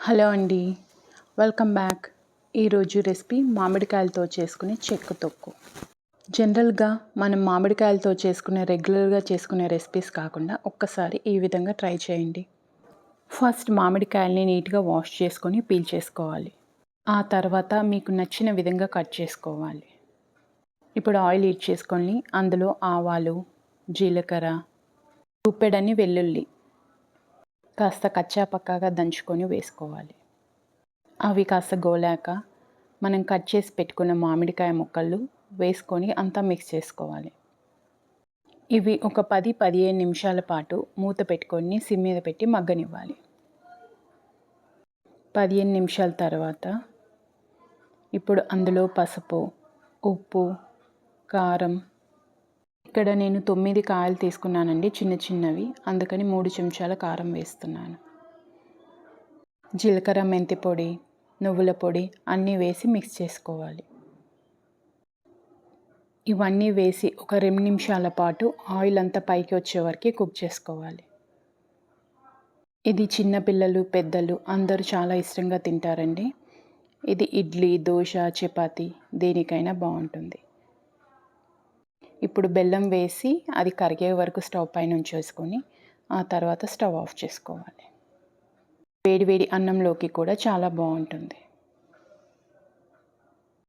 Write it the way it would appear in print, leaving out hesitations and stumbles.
Hello అండి, welcome back. ఈరోజు recipe మామిడికాయలతో చేసుకునే చెక్క తొక్కు. జనరల్గా మనం మామిడికాయలతో రెగ్యులర్గా చేసుకునే రెసిపీస్ కాకుండా ఒక్కసారి ఈ విధంగా ట్రై చేయండి. ఫస్ట్ మామిడికాయల్ని నీట్గా వాష్ చేసుకొని పీల్ చేసుకోవాలి. ఆ తర్వాత మీకు నచ్చిన విధంగా కట్ చేసుకోవాలి. ఇప్పుడు ఆయిల్ హీట్ చేసుకొని అందులో ఆవాలు, జీలకర్ర, గుప్పెడన్ని వెల్లుల్లి కాస్త కచ్చా పక్కాగా దంచుకొని వేసుకోవాలి. అవి కాస్త గోలాక మనం కట్ చేసి పెట్టుకున్న మామిడికాయ ముక్కలు వేసుకొని అంతా మిక్స్ చేసుకోవాలి. ఇవి ఒక 10-15 నిమిషాల పాటు మూత పెట్టుకొని సిమ్ మీద పెట్టి మగ్గనివ్వాలి. 15 నిమిషాల తర్వాత ఇప్పుడు అందులో పసుపు, ఉప్పు, కారం, ఇక్కడ నేను 9 కాయలు తీసుకున్నానండి, చిన్నవి, అందుకని 3 చెంచాల కారం వేస్తున్నాను. జీలకర్ర, మెంతి పొడి, నువ్వుల పొడి అన్నీ వేసి మిక్స్ చేసుకోవాలి. ఇవన్నీ వేసి ఒక 2 నిమిషాల పాటు ఆయిల్ అంతా పైకి వచ్చే వరకు కుక్ చేసుకోవాలి. ఇది చిన్నపిల్లలు, పెద్దలు అందరూ చాలా ఇష్టంగా తింటారండి. ఇది ఇడ్లీ, దోశ, చపాతీ దేనికైనా బాగుంటుంది. ఇప్పుడు బెల్లం వేసి అది కరిగే వరకు స్టవ్ పైన ఉంచేసుకొని ఆ తర్వాత స్టవ్ ఆఫ్ చేసుకోవాలి. వేడి వేడి అన్నంలోకి కూడా చాలా బాగుంటుంది.